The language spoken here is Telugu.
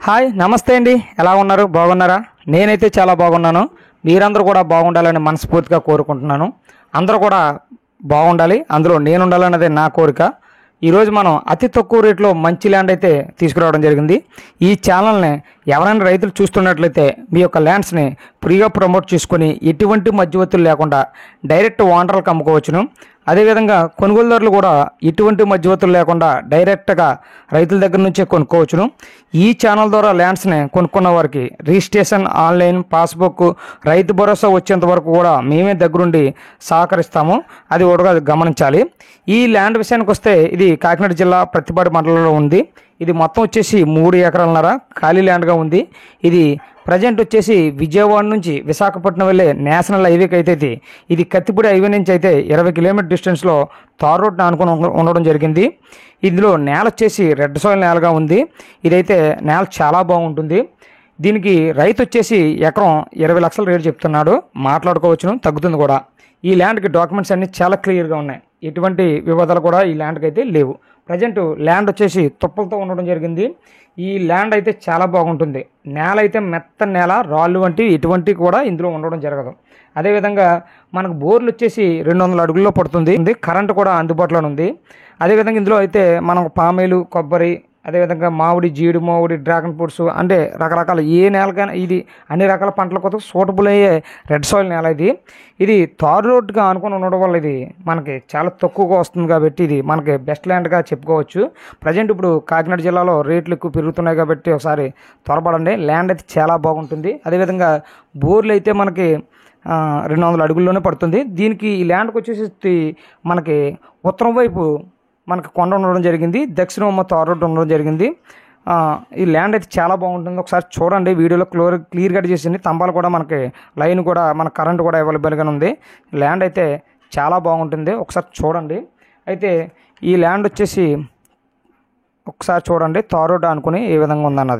హాయ్ నమస్తే అండి, ఎలా ఉన్నారు? బాగున్నారా? నేనైతే చాలా బాగున్నాను. మీరందరూ కూడా బాగుండాలని మనస్ఫూర్తిగా కోరుకుంటున్నాను. అందరూ కూడా బాగుండాలి, అందులో నేను ఉండాలన్నదే నా కోరిక. ఈరోజు మనం అతి తక్కువ రేట్లో మంచి ల్యాండ్ అయితే తీసుకురావడం జరిగింది. ఈ ఛానల్ని ఎవరైనా రైతులు చూస్తున్నట్లయితే మీ యొక్క ల్యాండ్స్ని ఫ్రీగా ప్రమోట్ చేసుకొని ఎటువంటి మధ్యవర్తులు లేకుండా డైరెక్ట్ ఓనర్లకు అమ్ముకోవచ్చును. అదేవిధంగా కొనుగోలుదారులు కూడా ఎటువంటి మధ్యవర్తులు లేకుండా డైరెక్ట్గా రైతుల దగ్గర నుంచే కొనుక్కోవచ్చును. ఈ ఛానల్ ద్వారా ల్యాండ్స్ని కొనుక్కున్న వారికి registration, online passbook, Rythu Bharosa వచ్చేంత వరకు కూడా మేమే దగ్గరుండి సహకరిస్తాము. అది కూడా గమనించాలి. ఈ ల్యాండ్ విషయానికి వస్తే ఇది కాకినాడ జిల్లా ప్రతిపాడు మండలంలో ఉంది. ఇది మొత్తం వచ్చేసి 3 ఎకరాలన్నర ఖాళీ ల్యాండ్గా ఉంది. ఇది ప్రజెంట్ వచ్చేసి విజయవాడ నుంచి విశాఖపట్నం వెళ్ళే నేషనల్ హైవేకి అయితే ఇది కత్తిపూడి హైవే నుంచి అయితే 20 కిలోమీటర్ డిస్టెన్స్లో తార్ రోడ్ని ఆనుకొని ఉండడం జరిగింది. ఇందులో నేల వచ్చేసి రెడ్ సాయిల్ నేలగా ఉంది. ఇదైతే నేల చాలా బాగుంటుంది. దీనికి రైతు వచ్చేసి ఎకరం 20 లక్షల రేటు చెప్తున్నాడు. మాట్లాడుకోవచ్చును, తగ్గుతుంది కూడా. ఈ ల్యాండ్కి డాక్యుమెంట్స్ అన్నీ చాలా క్లియర్గా ఉన్నాయి. ఎటువంటి వివాదాలు కూడా ఈ ల్యాండ్కి అయితే లేవు. ప్రజెంట్ ల్యాండ్ వచ్చేసి తుప్పలతో ఉండడం జరిగింది. ఈ ల్యాండ్ అయితే చాలా బాగుంటుంది. నేల అయితే మెత్తని నేల, రాళ్ళు వంటి ఎటువంటి కూడా ఇందులో ఉండడం జరగదు. అదేవిధంగా మనకు బోర్లు వచ్చేసి 200 అడుగుల్లో పడుతుంది. కరెంటు కూడా అందుబాటులో ఉంది. అదేవిధంగా ఇందులో అయితే మనం పామేలు, కొబ్బరి, అదేవిధంగా మామిడి, జీడి మామిడి, డ్రాగన్ ఫ్రూట్స్ అంటే రకరకాల ఏ నేలకైనా ఇది అన్ని రకాల పంటల కోసం సూటబుల్ అయ్యే రెడ్ సాయిల్ నేల ఇది. ఇది తారు రోడ్డుగా అనుకుని ఉండడం వల్ల ఇది మనకి చాలా తక్కువగా వస్తుంది కాబట్టి ఇది మనకి బెస్ట్ ల్యాండ్గా చెప్పుకోవచ్చు. ప్రజెంట్ ఇప్పుడు కాకినాడ జిల్లాలో రేట్లు ఎక్కువ పెరుగుతున్నాయి కాబట్టి ఒకసారి త్వరపడండి. ల్యాండ్ అయితే చాలా బాగుంటుంది. అదేవిధంగా బోర్లు అయితే మనకి 200 అడుగుల్లోనే పడుతుంది. దీనికి ఈ ల్యాండ్కి వచ్చేసి మనకి ఉత్తరం వైపు మనకు కొండ ఉండడం జరిగింది, దక్షిణం తార్ రోడ్డు ఉండడం జరిగింది. ఈ ల్యాండ్ అయితే చాలా బాగుంటుంది. ఒకసారి చూడండి, వీడియోలో క్లియర్గా చేసింది. స్తంభాలు కూడా మనకి లైన్ కూడా మన కరెంట్ కూడా అవైలబుల్గా ఉంది. ల్యాండ్ అయితే చాలా బాగుంటుంది. ఒకసారి చూడండి. అయితే ఈ ల్యాండ్ వచ్చేసి ఒకసారి చూడండి తార్ రోడ్డు అనుకుని ఏ విధంగా ఉందన్నది.